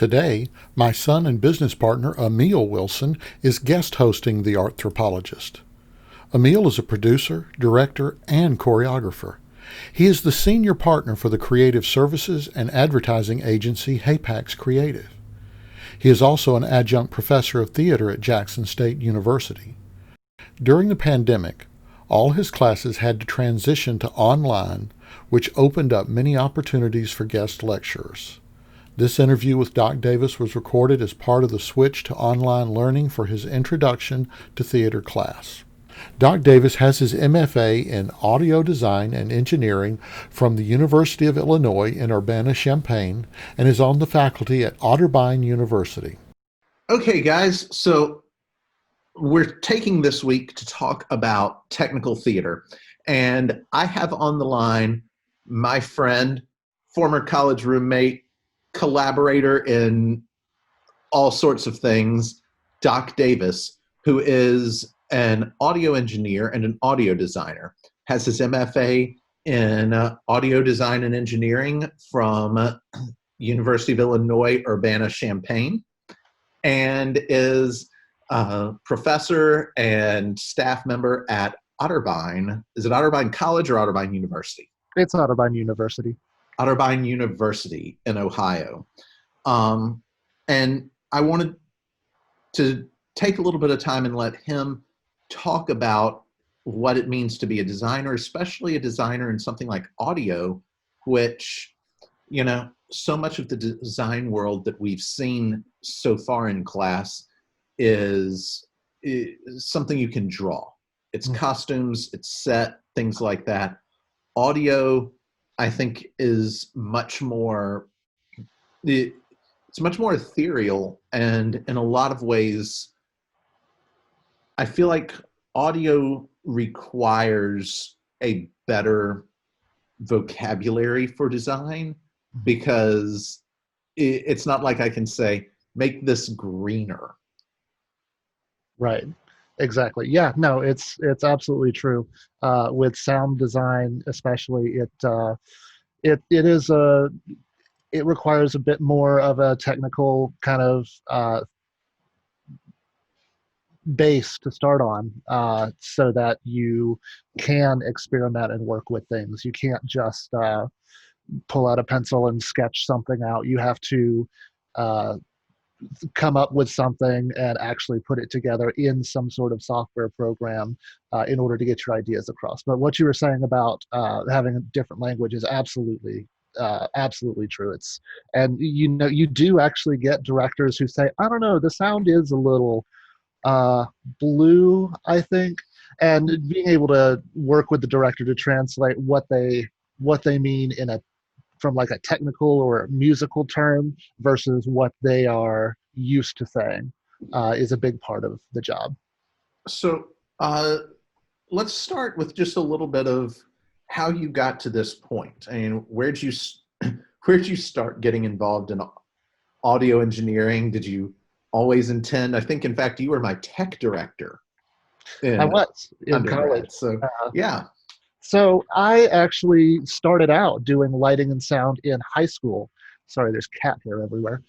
Today, my son and business partner, Amile Wilson, is guest hosting The Arthropologist. Amile is a producer, director, and choreographer. He is the senior partner for the creative services and advertising agency Hapax Creative. He is also an adjunct professor of theater at Jackson State University. During the pandemic, all his classes had to transition to online, which opened up many opportunities for guest lecturers. This interview with Doc Davis was recorded as part of the switch to online learning for his introduction to theater class. Doc Davis has his MFA in Audio Design and Engineering from the University of Illinois in Urbana-Champaign and is on the faculty at Otterbein University. Okay, guys, so we're taking this week to talk about technical theater, and I have on the line my friend, former college roommate, collaborator in all sorts of things, Doc Davis, who is an audio engineer and an audio designer, has his MFA in audio design and engineering from University of Illinois, Urbana-Champaign, and is a professor and staff member at Otterbein. Is it Otterbein College or Otterbein University? It's Otterbein University. Otterbein University in Ohio. And I wanted to take a little bit of time and let him talk about what it means to be a designer, especially a designer in something like audio, which, you know, so much of the design world that we've seen so far in class is something you can draw. It's costumes, it's set, things like that. Audio, I think, is much more, it's much more ethereal, and in a lot of ways, I feel like audio requires a better vocabulary for design, because it's not like I can say, make this greener. Right. Exactly. Yeah, no, it's absolutely true. With sound design, especially, it requires a bit more of a technical kind of base to start on, so that you can experiment and work with things. You can't just pull out a pencil and sketch something out. You have to uh, come up with something and actually put it together in some sort of software program in order to get your ideas across. But what you were saying about having a different language is absolutely true. And you do actually get directors who say, I don't know, the sound is a little blue, I think, and being able to work with the director to translate what they mean from like a technical or musical term versus what they are used to saying is a big part of the job. So let's start with just a little bit of how you got to this point. I mean, where'd you start getting involved in audio engineering? Did you always intend? I think, in fact, you were my tech director I was in college. So yeah. So I actually started out doing lighting and sound in high school. Sorry, there's cat hair everywhere.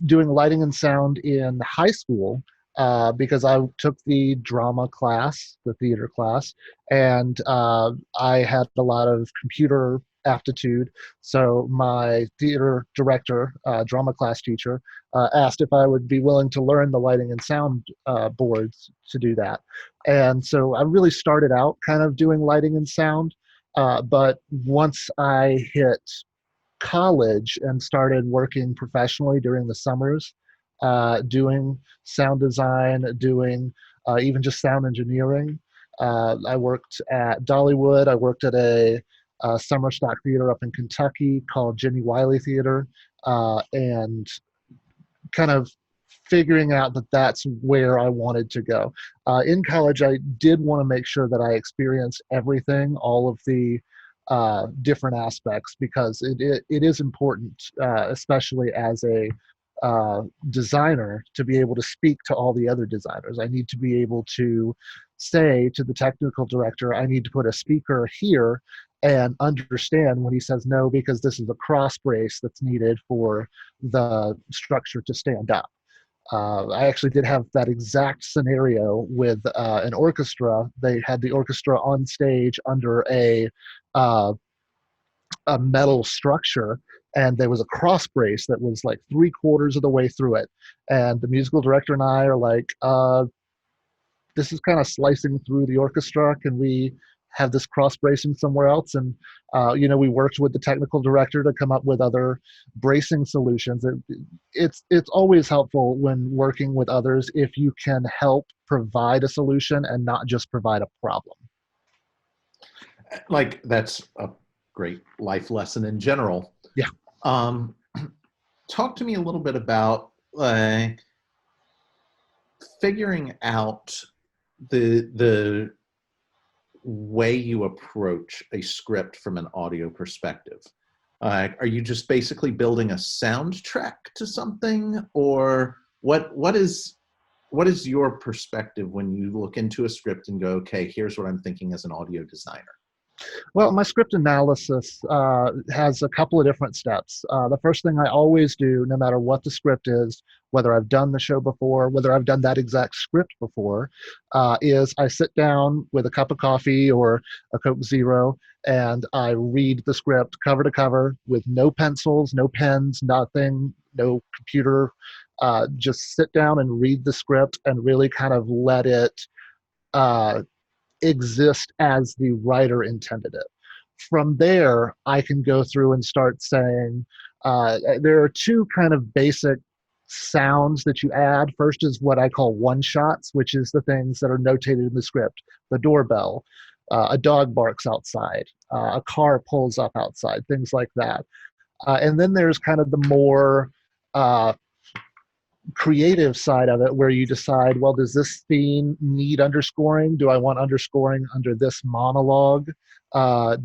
Doing lighting and sound in high school because I took the drama class, the theater class, and I had a lot of computer aptitude. So my theater director, drama class teacher, asked if I would be willing to learn the lighting and sound boards to do that. And so I really started out kind of doing lighting and sound. But once I hit college and started working professionally during the summers, doing sound design, doing even just sound engineering. I worked at Dollywood. I worked at a summer stock theater up in Kentucky called Jenny Wiley Theater, and kind of figuring out that that's where I wanted to go. In college, I did want to make sure that I experienced everything, all of the different aspects, because it is important, especially as a designer to be able to speak to all the other designers. I need to be able to say to the technical director, I need to put a speaker here and understand when he says no, because this is a cross brace that's needed for the structure to stand up. I actually did have that exact scenario with an orchestra. They had the orchestra on stage under uh, a metal structure, and there was a cross brace that was like 3/4 of the way through it. And the musical director and I are like, this is kind of slicing through the orchestra. Can we have this cross bracing somewhere else? And we worked with the technical director to come up with other bracing solutions. It's always helpful when working with others if you can help provide a solution and not just provide a problem. Like, that's a great life lesson in general. Yeah. Talk to me a little bit about figuring out the way you approach a script from an audio perspective. Are you just basically building a soundtrack to something, or what is your perspective when you look into a script and go, okay, here's what I'm thinking as an audio designer? Well, my script analysis has a couple of different steps. The first thing I always do, no matter what the script is, whether I've done the show before, whether I've done that exact script before, is I sit down with a cup of coffee or a Coke Zero, and I read the script cover to cover with no pencils, no pens, nothing, no computer. Just sit down and read the script and really kind of let it exist as the writer intended it. From there, I can go through and start saying, there are two kind of basic sounds that you add. First is what I call one shots, which is the things that are notated in the script. The doorbell, a dog barks outside, a car pulls up outside, things like that. And then there's kind of the more creative side of it, where you decide, well, does this scene need underscoring? Do I want underscoring under this monologue?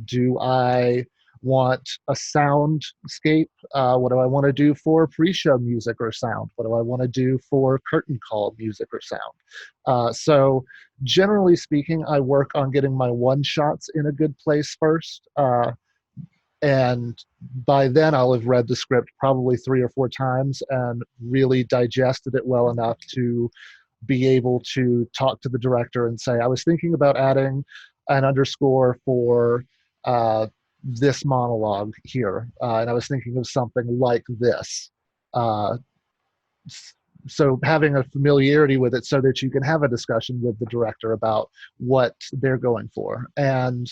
Do I want a soundscape? What do I want to do for pre-show music or sound? What do I want to do for curtain call music or sound? So generally speaking, I work on getting my one shots in a good place first. And by then I'll have read the script probably 3 or 4 times and really digested it well enough to be able to talk to the director and say, I was thinking about adding an underscore for this monologue here. And I was thinking of something like this. So having a familiarity with it so that you can have a discussion with the director about what they're going for. And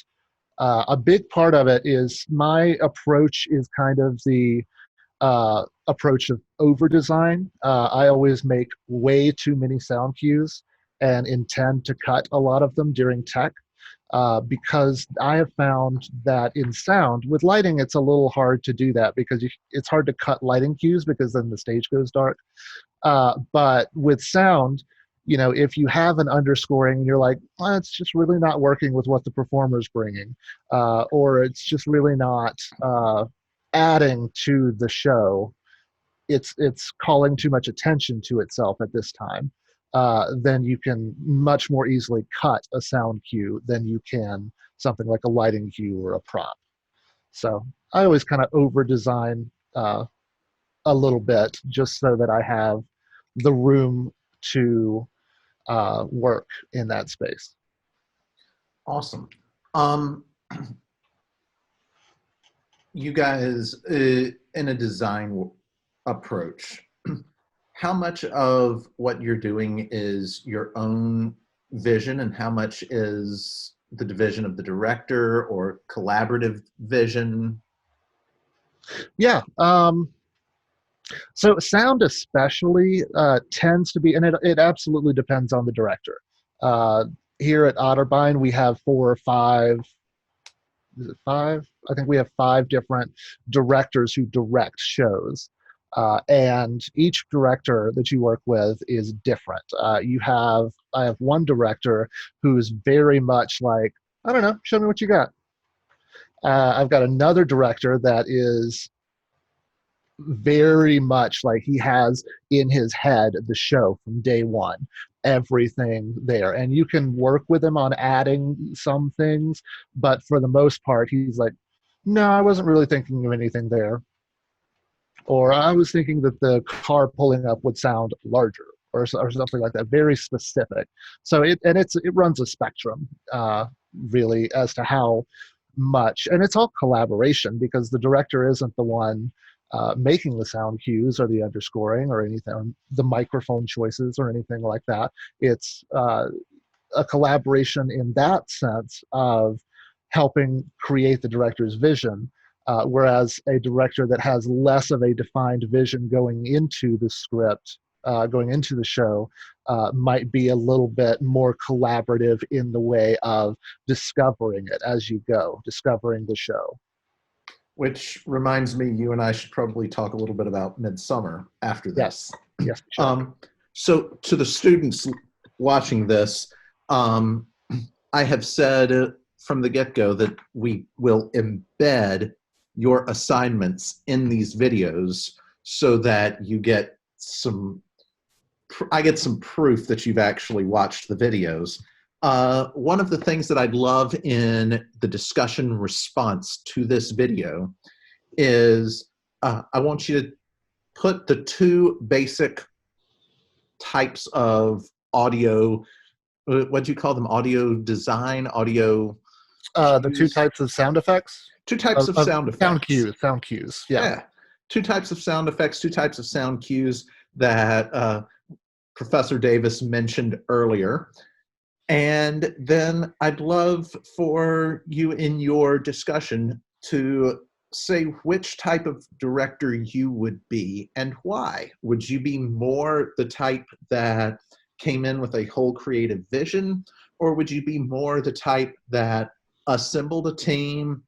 a big part of it is my approach is kind of the approach of over design. I always make way too many sound cues and intend to cut a lot of them during tech, because I have found that in sound, with lighting, it's a little hard to do that because it's hard to cut lighting cues because then the stage goes dark. But with sound, if you have an underscoring and you're like, well, it's just really not working with what the performer's bringing, or it's just really not adding to the show, it's calling too much attention to itself at this time, then you can much more easily cut a sound cue than you can something like a lighting cue or a prop. So I always kind of over design a little bit just so that I have the room to work in that space. Awesome. You guys, in a design approach, how much of what you're doing is your own vision and how much is the division of the director or collaborative vision? Yeah. So sound especially tends to be, and it absolutely depends on the director. Here at Otterbein, we have 4 or 5, is it 5? I think we have 5 different directors who direct shows. And each director that you work with is different. I have one director who's very much like, I don't know, show me what you got. I've got another director that is very much like he has in his head the show from day one, everything there. And you can work with him on adding some things, but for the most part, he's like, no, I wasn't really thinking of anything there. Or I was thinking that the car pulling up would sound larger, or something like that, very specific. So it runs a spectrum, really, as to how much, and it's all collaboration because the director isn't the one making the sound cues or the underscoring or anything, the microphone choices or anything like that. It's a collaboration in that sense of helping create the director's vision, whereas a director that has less of a defined vision going into the script, going into the show, might be a little bit more collaborative in the way of discovering it as you go, discovering the show. Which reminds me, you and I should probably talk a little bit about Midsummer after this. Yes, sure. So to the students watching this, I have said from the get-go that we will embed your assignments in these videos so that you get I get some proof that you've actually watched the videos. One of the things that I'd love in the discussion response to this video is I want you to put the two basic types of audio, what do you call them? Audio design, audio The two types of sound effects? Two types of sound effects. Sound cues, yeah. Two types of sound effects, two types of sound cues that Professor Davis mentioned earlier. And then I'd love for you in your discussion to say which type of director you would be and why. Would you be more the type that came in with a whole creative vision, or would you be more the type that assembled a team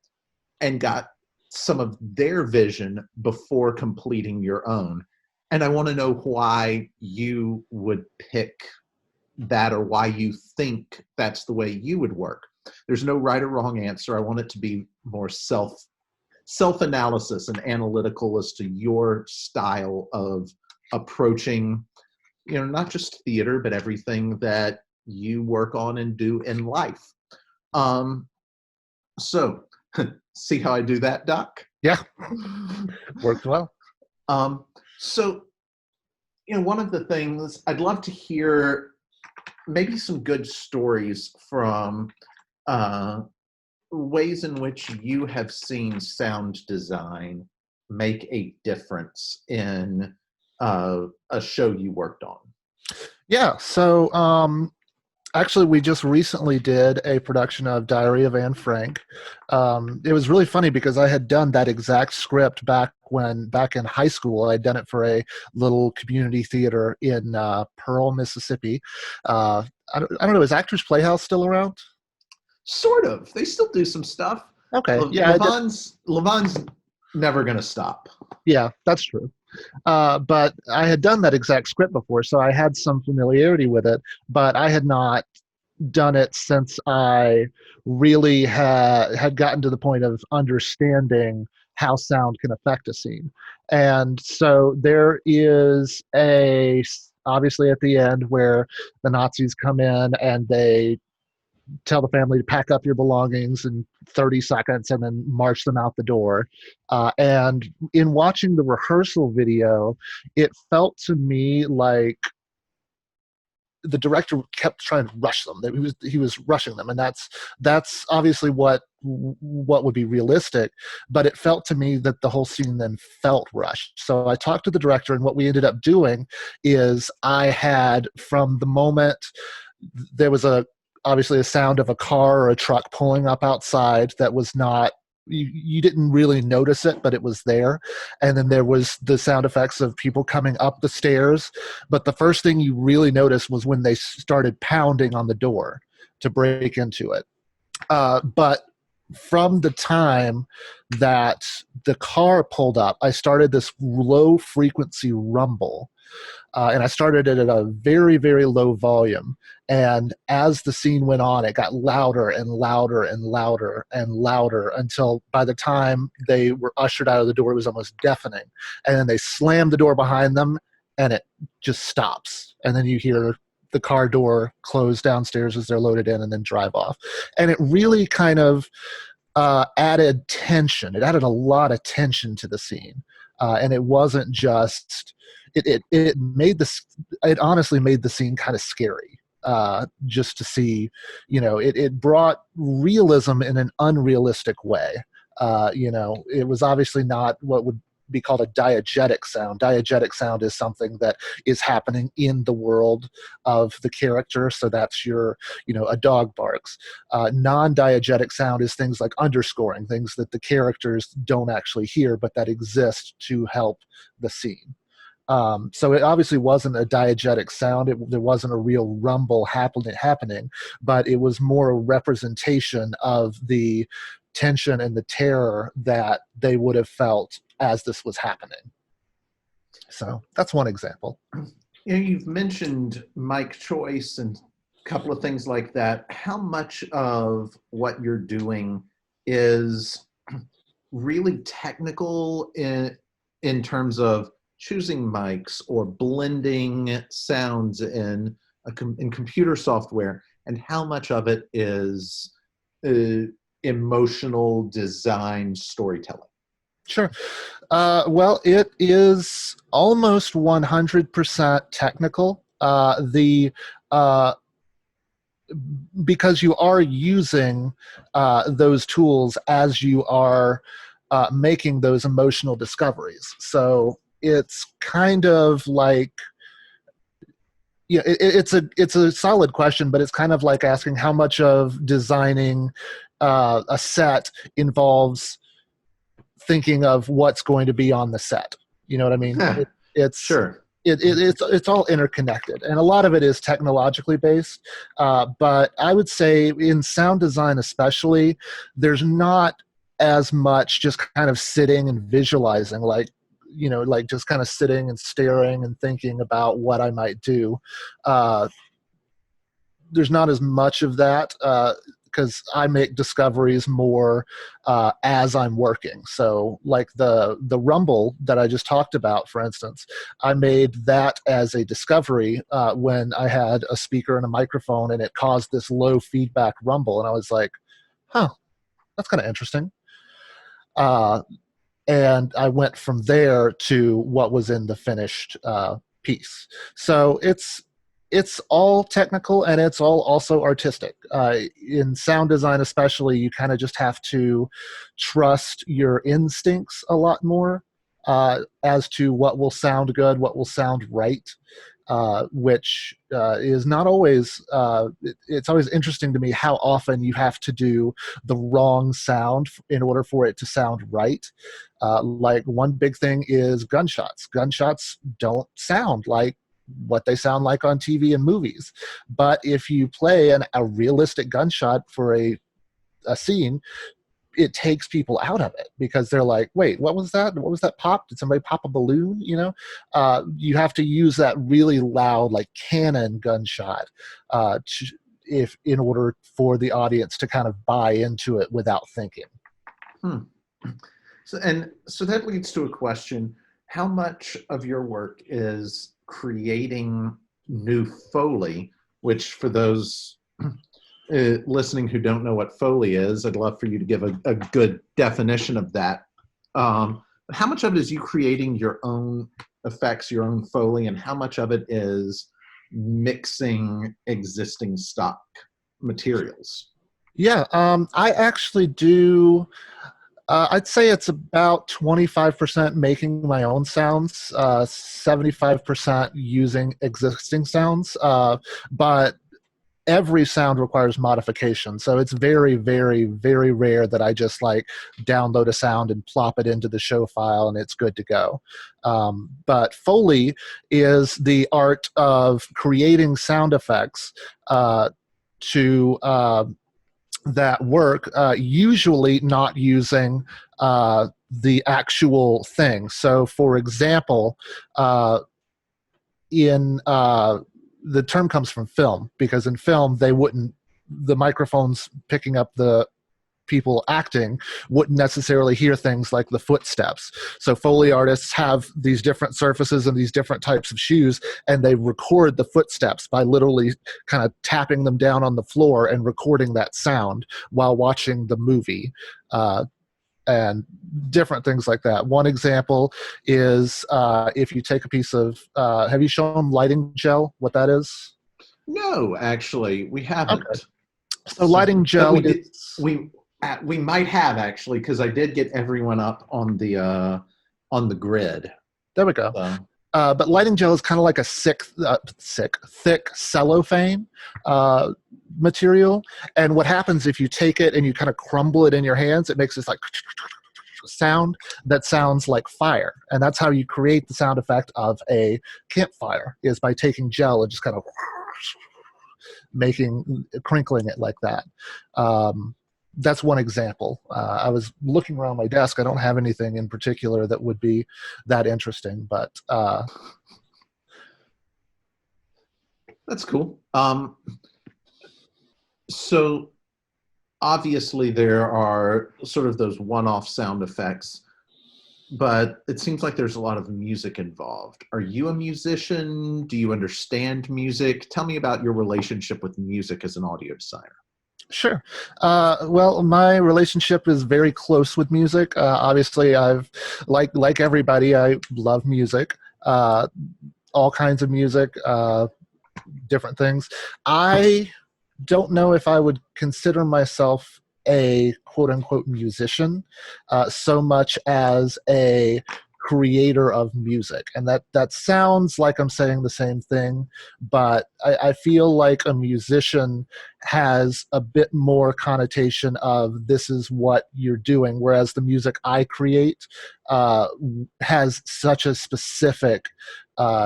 and got some of their vision before completing your own? And I want to know why you would pick that, or why you think that's the way you would work. There's no right or wrong answer. I want it to be more self-analysis and analytical as to your style of approaching, not just theater, but everything that you work on and do in life. So see how I do that, Doc? Yeah, worked well. So, one of the things I'd love to hear, maybe some good stories from ways in which you have seen sound design make a difference in a show you worked on. Yeah, so actually, we just recently did a production of Diary of Anne Frank. It was really funny because I had done that exact script back in high school. I'd done it for a little community theater in Pearl, Mississippi. I don't know, is Actors Playhouse still around? Sort of. They still do some stuff. Okay. Yeah. Levon's never going to stop. Yeah, that's true. But I had done that exact script before, so I had some familiarity with it, but I had not done it since I really had gotten to the point of understanding how sound can affect a scene. And so there is obviously at the end where the Nazis come in and they tell the family to pack up your belongings in 30 seconds and then march them out the door. And in watching the rehearsal video, it felt to me like the director kept trying to rush them. He was rushing them, and that's obviously what would be realistic. But it felt to me that the whole scene then felt rushed. So I talked to the director, and what we ended up doing is I had, from the moment there was obviously a sound of a car or a truck pulling up outside that was not, you didn't really notice it, but it was there. And then there was the sound effects of people coming up the stairs. But the first thing you really noticed was when they started pounding on the door to break into it. But from the time that the car pulled up, I started this low frequency rumble And I started it at a very, very low volume. And as the scene went on, it got louder and louder and louder and louder until by the time they were ushered out of the door, it was almost deafening. And then they slammed the door behind them and it just stops. And then you hear the car door close downstairs as they're loaded in and then drive off. And it really kind of added tension. It added a lot of tension to the scene. And it wasn't just, it made this, it honestly made the scene kind of scary. Just to see, it brought realism in an unrealistic way. It was obviously not what would be called a diegetic sound. Diegetic sound is something that is happening in the world of the character. So that's a dog barks. Non-diegetic sound is things like underscoring, things that the characters don't actually hear, but that exist to help the scene. So it obviously wasn't a diegetic sound. There wasn't a real rumble happening, but it was more a representation of the tension and the terror that they would have felt as this was happening. So that's one example. You've mentioned mic choice and a couple of things like that. How much of what you're doing is really technical in terms of choosing mics or blending sounds in computer software, and how much of it is emotional design storytelling? Sure. Well, it is almost 100% technical. Because you are using those tools as you are making those emotional discoveries. So it's kind of like, it's a solid question, but it's kind of like asking how much of designing a set involves thinking of what's going to be on the set. You know what I mean? It's sure. It's all interconnected, and a lot of it is technologically based. But I would say in sound design, especially, there's not as much just kind of sitting and visualizing, like just kind of sitting and staring and thinking about what I might do. There's not as much of that. Because I make discoveries more as I'm working. So like the rumble that I just talked about, for instance, I made that as a discovery when I had a speaker and a microphone and it caused this low feedback rumble. And I was like, that's kind of interesting. And I went from there to what was in the finished piece. So it's all technical and it's all also artistic. In sound design especially, you kind of just have to trust your instincts a lot more as to what will sound good, what will sound right, which is not always, it's always interesting to me how often you have to do the wrong sound in order for it to sound right. Like one big thing is gunshots. Gunshots don't sound like what they sound like on TV and movies. But if you play a realistic gunshot for a scene, it takes people out of it because they're like, wait, what was that? What was that pop? Did somebody pop a balloon? You have to use that really loud, like cannon gunshot in order for the audience to kind of buy into it without thinking. So that leads to a question. How much of your work is creating new Foley, which for those listening who don't know what Foley is, I'd love for you to give a good definition of that. How much of it is you creating your own effects, your own Foley, and how much of it is mixing existing stock materials? Yeah, I actually do. I'd say it's about 25% making my own sounds, 75% using existing sounds. But every sound requires modification. So it's very, very, very rare that I just like download a sound and plop it into the show file and it's good to go. But Foley is the art of creating sound effects to that work, usually not using the actual thing. So for example, in the term comes from film, because in film the microphones picking up the people acting wouldn't necessarily hear things like the footsteps. So Foley artists have these different surfaces and these different types of shoes, and they record the footsteps by literally kind of tapping them down on the floor and recording that sound while watching the movie. And different things like that. One example is if you take a piece of, have you shown lighting gel, what that is? No, actually, we haven't. Okay. So lighting gel we might have, actually, because I did get everyone up on the grid. There we go. But lighting gel is kind of like a thick cellophane material. And what happens if you take it and you kind of crumble it in your hands, it makes this like sound that sounds like fire. And that's how you create the sound effect of a campfire, is by taking gel and just kind of crinkling it like that. That's one example. I was looking around my desk. I don't have anything in particular that would be that interesting, but that's cool. So obviously there are sort of those one-off sound effects, but it seems like there's a lot of music involved. Are you a musician? Do you understand music? Tell me about your relationship with music as an audio designer. Sure. Well, my relationship is very close with music. Obviously, I've like everybody, I love music, all kinds of music, different things. I don't know if I would consider myself a quote unquote musician so much as a creator of music. And that sounds like I'm saying the same thing, but I feel like a musician has a bit more connotation of this is what you're doing, whereas the music I create has such a specific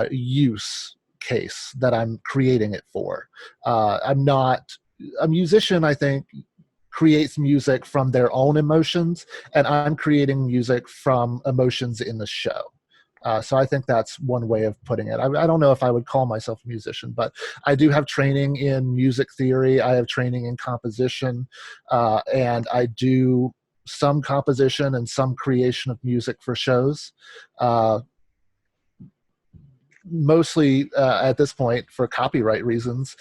use case that I'm creating it for. I'm not a musician, I think, creates music from their own emotions, and I'm creating music from emotions in the show. So I think that's one way of putting it. I don't know if I would call myself a musician, but I do have training in music theory. I have training in composition, and I do some composition and some creation of music for shows. Mostly at this point for copyright reasons,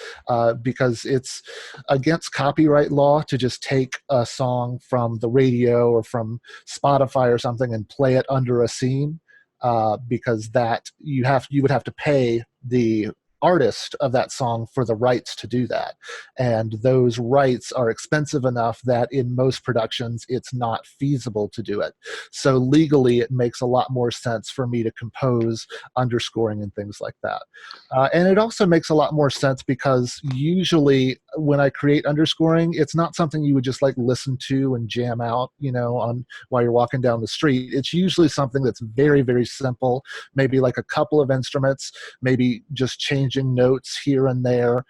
because it's against copyright law to just take a song from the radio or from Spotify or something and play it under a scene, because that you would have to pay the artist of that song for the rights to do that, and those rights are expensive enough that in most productions it's not feasible to do it. So legally it makes a lot more sense for me to compose underscoring and things like that, and it also makes a lot more sense because usually when I create underscoring, it's not something you would just like listen to and jam out, on while you're walking down the street. It's usually something that's very, very simple, maybe like a couple of instruments, maybe just changing notes here and there.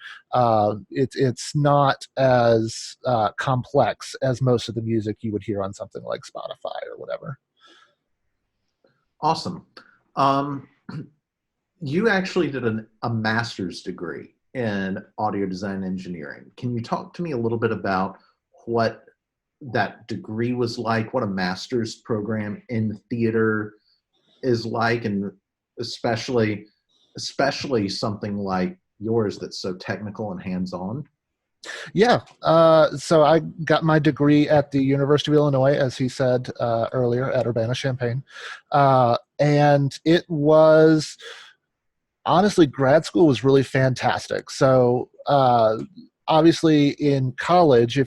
It's not as complex as most of the music you would hear on something like Spotify or whatever. Awesome. You actually did a master's degree in audio design engineering. Can you talk to me a little bit about what that degree was like, what a master's program in theater is like, and especially something like yours that's so technical and hands-on? Yeah. So I got my degree at the University of Illinois, as he said earlier, at Urbana-Champaign. And it was, honestly, grad school was really fantastic. So obviously in college,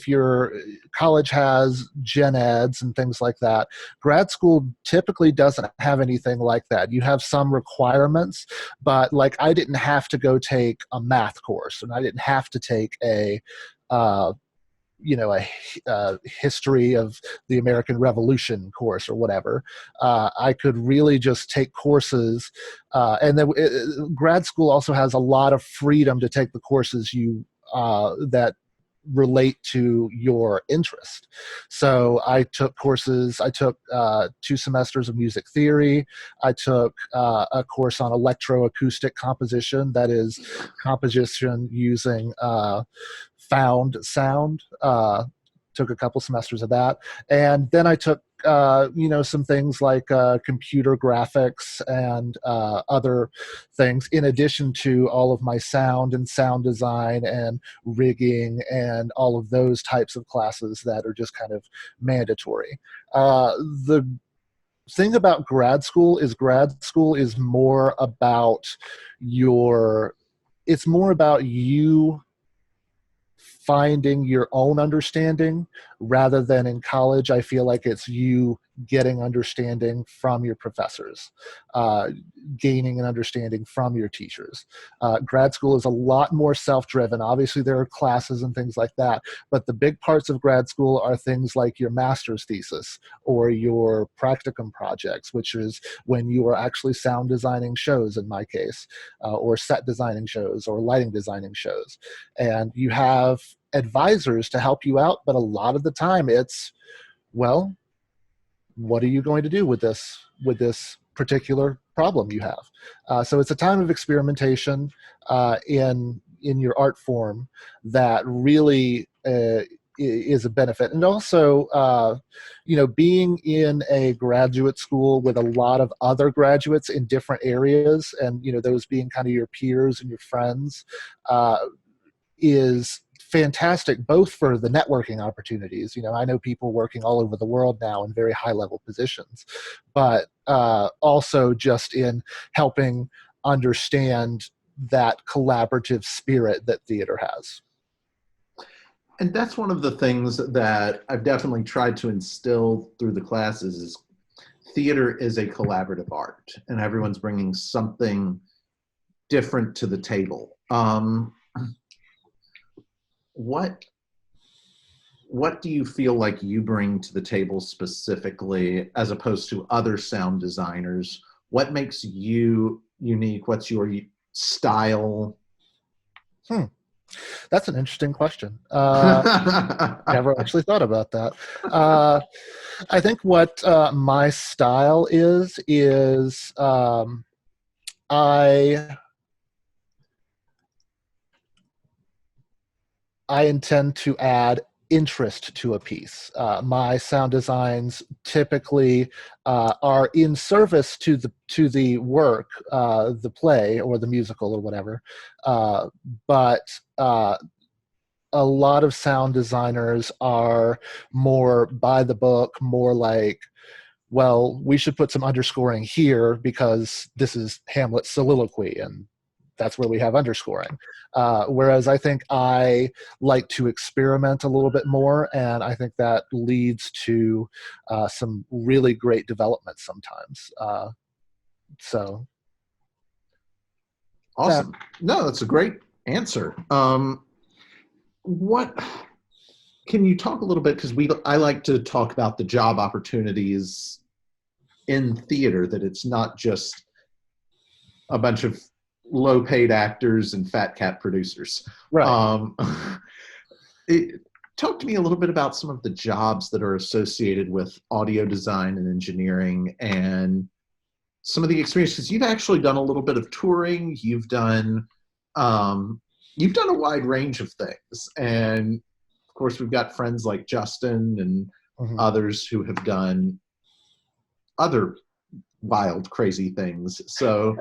college has gen eds and things like that. Grad school typically doesn't have anything like that. You have some requirements, but like I didn't have to go take a math course, and I didn't have to take a history of the American Revolution course or whatever. I could really just take courses, and then grad school also has a lot of freedom to take the courses that relate to your interest. So I took courses. I took 2 semesters of music theory. I took a course on electroacoustic composition, that is composition using found sound. Took a couple semesters of that, and then I took some things like computer graphics and other things, in addition to all of my sound and sound design and rigging and all of those types of classes that are just kind of mandatory. The thing about grad school is more about your it's more about you finding your own understanding, rather than in college. I feel like it's you getting understanding from your professors, uh, gaining an understanding from your teachers. Grad school is a lot more self-driven. Obviously, there are classes and things like that, but the big parts of grad school are things like your master's thesis or your practicum projects, which is when you are actually sound designing shows, in my case, or set designing shows or lighting designing shows. And you have advisors to help you out, but a lot of the time it's, well, what are you going to do with this particular problem you have? So it's a time of experimentation in your art form that really is a benefit. And also, being in a graduate school with a lot of other graduates in different areas, and those being kind of your peers and your friends, is fantastic, both for the networking opportunities. I know people working all over the world now in very high level positions, but also just in helping understand that collaborative spirit that theater has. And that's one of the things that I've definitely tried to instill through the classes is theater is a collaborative art, and everyone's bringing something different to the table. What do you feel like you bring to the table specifically, as opposed to other sound designers? What makes you unique? What's your style? That's an interesting question. Never actually thought about that. I think what my style is I intend to add interest to a piece. My sound designs typically are in service to the work, the play or the musical or whatever, but a lot of sound designers are more by the book, more like, well, we should put some underscoring here because this is Hamlet's soliloquy, and that's where we have underscoring. Whereas I think I like to experiment a little bit more, and I think that leads to some really great development sometimes. So, Awesome. No, that's a great answer. What can you talk a little bit, because I like to talk about the job opportunities in theater, that it's not just a bunch of low-paid actors and fat cat producers. right. Talk to me a little bit about some of the jobs that are associated with audio design and engineering, and some of the experiences. You've actually done a little bit of touring. You've done a wide range of things, and of course we've got friends like Justin and others who have done other wild, crazy things. So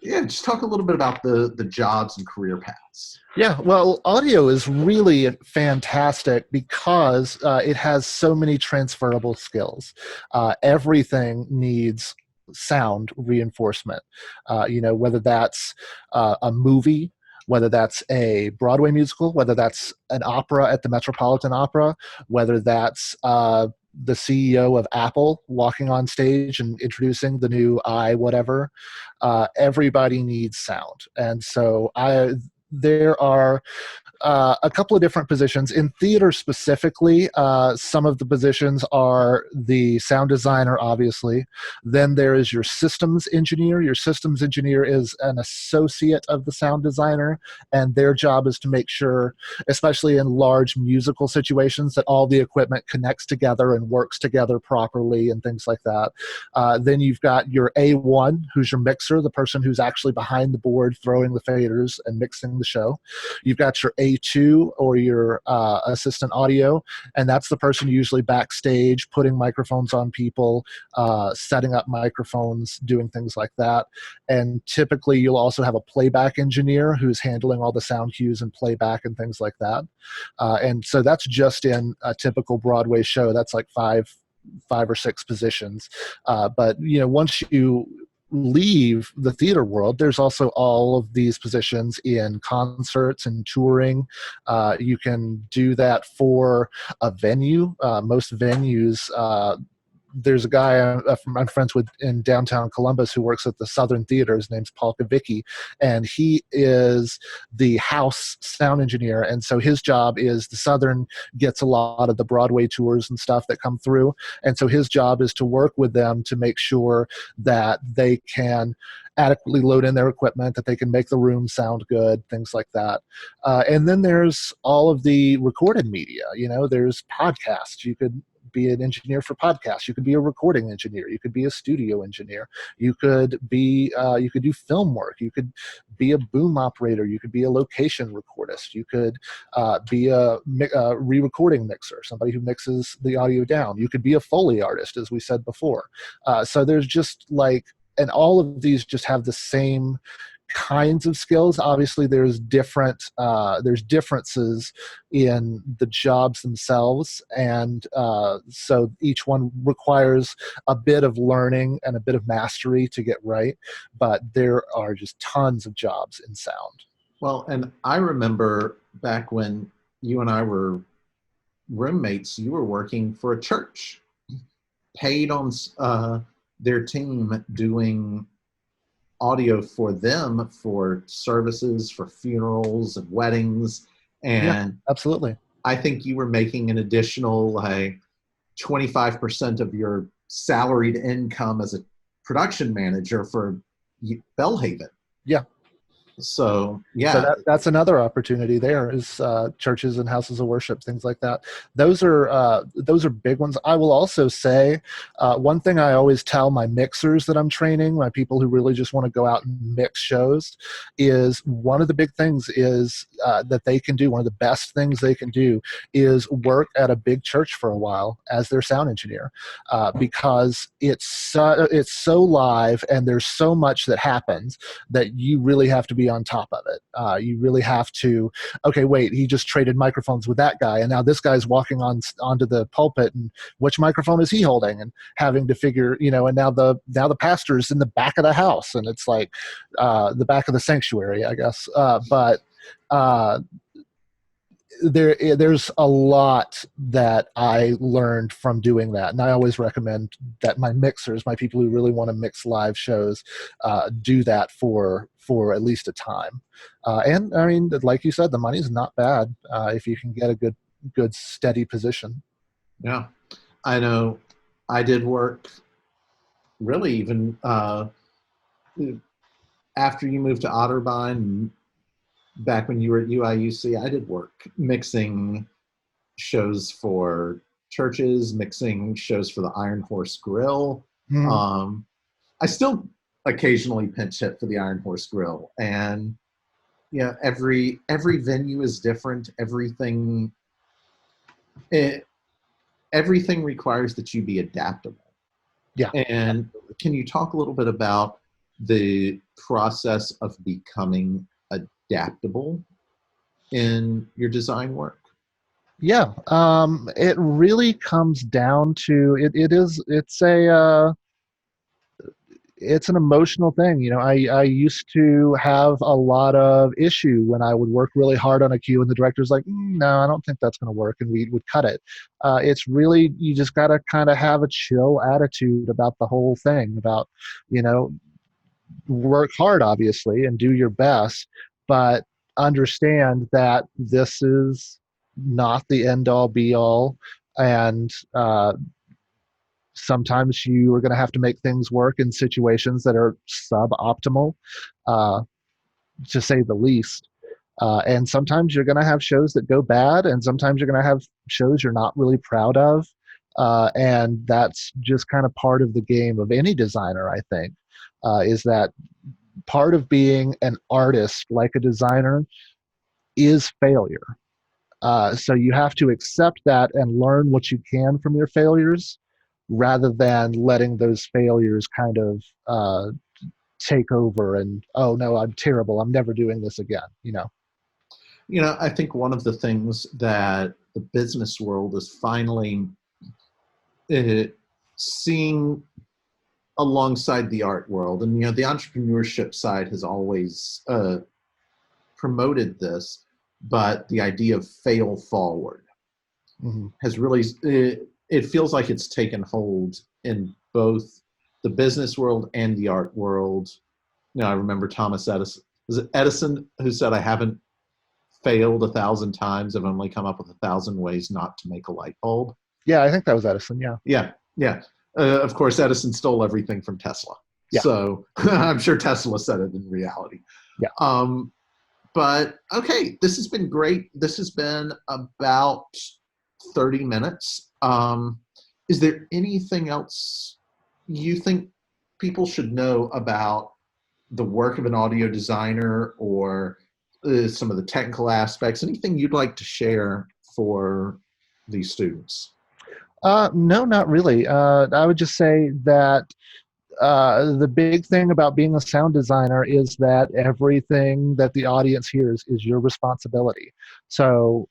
yeah, just talk a little bit about the jobs and career paths. Yeah, well, audio is really fantastic because it has so many transferable skills. Everything needs sound reinforcement. Whether that's a movie, whether that's a Broadway musical, whether that's an opera at the Metropolitan Opera, whether that's the CEO of Apple walking on stage and introducing the new whatever. Everybody needs sound, and so there are a couple of different positions. In theater specifically, some of the positions are the sound designer, obviously. Then there is your systems engineer. Your systems engineer is an associate of the sound designer, and their job is to make sure, especially in large musical situations, that all the equipment connects together and works together properly and things like that. Then you've got your A1, who's your mixer, the person who's actually behind the board throwing the faders and mixing the show. You've got your A2 or your assistant audio, and that's the person usually backstage putting microphones on people, setting up microphones, doing things like that. And typically you'll also have a playback engineer who's handling all the sound cues and playback and things like that. And so that's just in a typical Broadway show. That's like five or six positions. But once you leave the theater world, there's also all of these positions in concerts and touring. You can do that for a venue. Most venues, there's a guy I'm friends with in downtown Columbus who works at the Southern Theater. His name's Paul Kavicki, and he is the house sound engineer. And so his job is the Southern gets a lot of the Broadway tours and stuff that come through. And so his job is to work with them to make sure that they can adequately load in their equipment, that they can make the room sound good, things like that. And then there's all of the recorded media. There's podcasts. You could be an engineer for podcasts. You could be a recording engineer. You could be a studio engineer. You could do film work. You could be a boom operator. You could be a location recordist. You could be a re-recording mixer, somebody who mixes the audio down. You could be a Foley artist, as we said before. So there's just and all of these just have the same kinds of skills. Obviously there's differences in the jobs themselves, and so each one requires a bit of learning and a bit of mastery to get right, but there are just tons of jobs in sound. Well, and I remember back when you and I were roommates, you were working for a church, paid on their team doing audio for them for services, for funerals and weddings. And yeah, absolutely. I think you were making an additional 25% of your salaried income as a production manager for Bellhaven. Yeah. So yeah, so that's another opportunity. There is churches and houses of worship, things like that. Those are big ones. I will also say one thing I always tell my mixers that I'm training, my people who really just want to go out and mix shows, is one of the big things is that they can do. One of the best things they can do is work at a big church for a while as their sound engineer, because it's so live and there's so much that happens that you really have to be on top of it. You really have to, okay, wait, he just traded microphones with that guy, and now this guy's walking onto the pulpit, and which microphone is he holding? And having to figure, and now the pastor's in the back of the house, and it's like the back of the sanctuary, I guess. But there's a lot that I learned from doing that, and I always recommend that my mixers, my people who really want to mix live shows, do that for at least a time. And I mean, like you said, the money's not bad if you can get a good steady position. Yeah, I know. I did work really even after you moved to Otterbein. Back when you were at UIUC, I did work mixing shows for churches, mixing shows for the Iron Horse Grill. I still occasionally pinch hit for the Iron Horse Grill, and every venue is different. Everything requires that you be adaptable. Yeah. And can you talk a little bit about the process of becoming adaptable in your design work? Yeah, it really comes down to it's an emotional thing. I used to have a lot of issue when I would work really hard on a cue and the director's like, no, I don't think that's going to work, and we would cut it. It's really, you just got to kind of have a chill attitude about the whole thing, about, work hard, obviously, and do your best, but understand that this is not the end all be all, and sometimes you are going to have to make things work in situations that are suboptimal, uh, to say the least. And sometimes you're going to have shows that go bad, and sometimes you're going to have shows you're not really proud of. And that's just kind of part of the game of any designer, I think, is that part of being an artist like a designer is failure. So you have to accept that and learn what you can from your failures rather than letting those failures kind of take over and, oh no, I'm terrible, I'm never doing this again, you know. I think one of the things that the business world is finally seeing alongside the art world, and the entrepreneurship side has always promoted this, but the idea of fail forward has really, it feels like it's taken hold in both the business world and the art world. I remember Thomas Edison, was it Edison, who said, I haven't failed 1,000 times, I've only come up with 1,000 ways not to make a light bulb. Yeah, I think that was Edison. Yeah. Of course, Edison stole everything from Tesla. Yeah. So I'm sure Tesla said it in reality. Yeah. But okay, this has been great. This has been about 30 minutes. Is there anything else you think people should know about the work of an audio designer, or some of the technical aspects? Anything you'd like to share for these students? No, not really. I would just say that the big thing about being a sound designer is that everything that the audience hears is your responsibility. So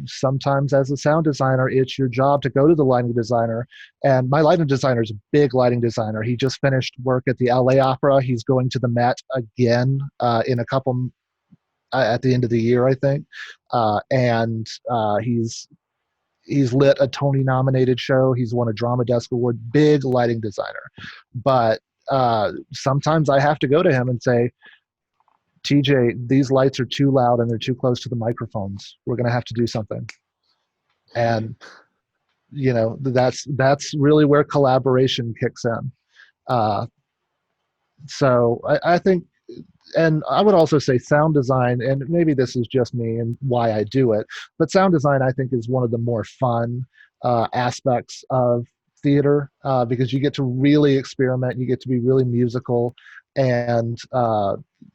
sometimes as a sound designer, it's your job to go to the lighting designer. And my lighting designer is a big lighting designer. He just finished work at the LA Opera. He's going to the Met again in a couple at the end of the year, I think. And he's lit a Tony nominated show. He's won a Drama Desk Award, big lighting designer. But sometimes I have to go to him and say, TJ, these lights are too loud and they're too close to the microphones. We're going to have to do something. And, that's really where collaboration kicks in. So I think, and I would also say sound design, and maybe this is just me and why I do it, but sound design I think is one of the more fun aspects of theater, because you get to really experiment, you get to be really musical, and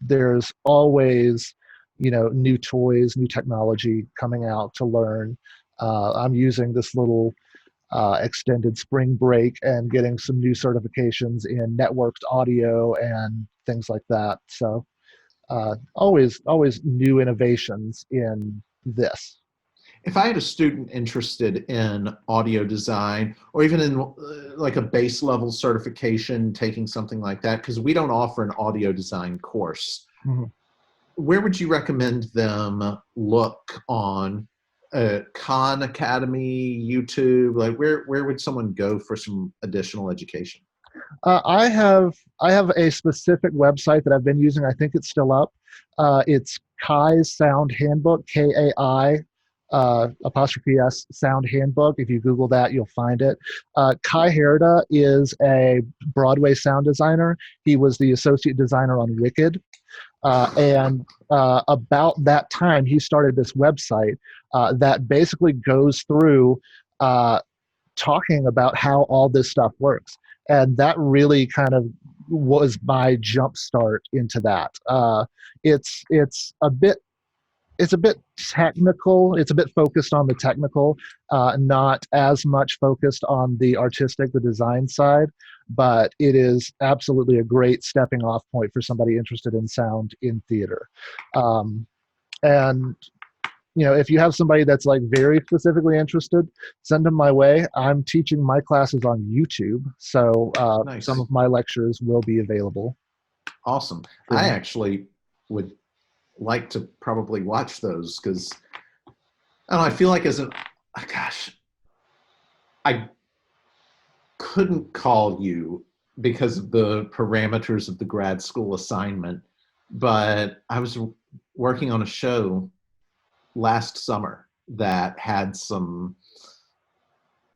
there's always new toys, new technology coming out to learn. I'm using this little extended spring break and getting some new certifications in networked audio and things like that. So always new innovations in this. If I had a student interested in audio design, or even in like a base level certification, taking something like that, because we don't offer an audio design course, where would you recommend them look on Khan Academy, YouTube? Like where would someone go for some additional education? I have a specific website that I've been using. I think it's still up. It's Kai's Sound Handbook, KAI apostrophe S Sound Handbook. If you Google that, you'll find it. Kai Herida is a Broadway sound designer. He was the associate designer on Wicked. And about that time, he started this website that basically goes through talking about how all this stuff works. And that really kind of was my jump start into that. It's a bit technical. It's a bit focused on the technical, not as much focused on the artistic, the design side. But it is absolutely a great stepping off point for somebody interested in sound in theater. And if you have somebody that's like very specifically interested, send them my way. I'm teaching my classes on YouTube, so Nice. Some of my lectures will be available. Awesome. I actually would like to probably watch those, because I feel like I couldn't call you because of the parameters of the grad school assignment, but I was working on a show last summer that had some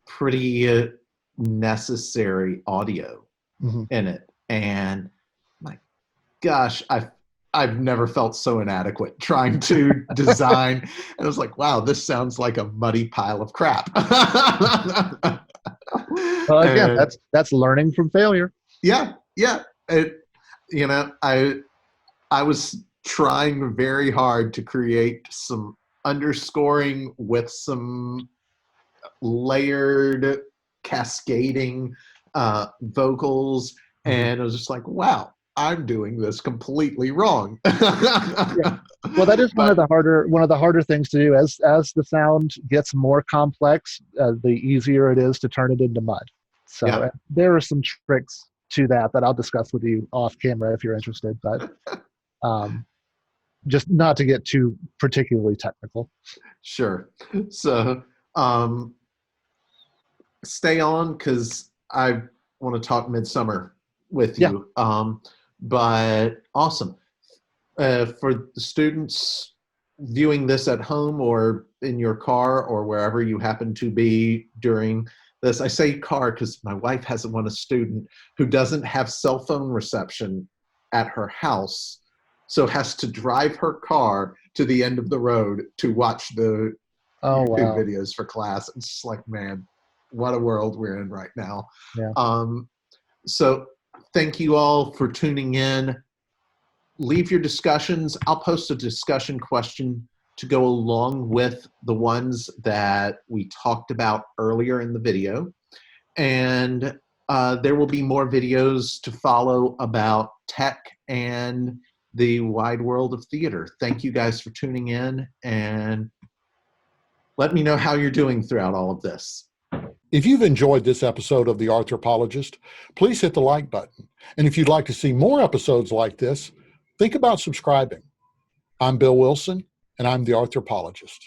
pretty necessary audio in it, and my gosh, I've never felt so inadequate trying to design. And I was like, wow, this sounds like a muddy pile of crap. Well, again, And that's learning from failure. yeah, yeah. You know, I was trying very hard to create some underscoring with some layered, cascading vocals, and I was just like, wow, I'm doing this completely wrong. Yeah. Well, that is But one of the harder things to do. As the sound gets more complex, the easier it is to turn it into mud. So yeah, there are some tricks to that I'll discuss with you off camera if you're interested. But just not to get too particularly technical. sure. So stay on, because I want to talk Midsummer with Yeah. you. But awesome. For the students viewing this at home or in your car or wherever you happen to be during this, I say car because my wife has one a student who doesn't have cell phone reception at her house, so has to drive her car to the end of the road to watch the Oh, YouTube wow. videos for class. It's just like, man, what a world we're in right now. Yeah. So thank you all for tuning in. Leave your discussions. I'll post a discussion question to go along with the ones that we talked about earlier in the video. And there will be more videos to follow about tech and the wide world of theater. Thank you guys for tuning in, and let me know how you're doing throughout all of this. If you've enjoyed this episode of The Arthropologist, please hit the like button. And if you'd like to see more episodes like this, think about subscribing. I'm Bill Wilson, and I'm The Arthropologist.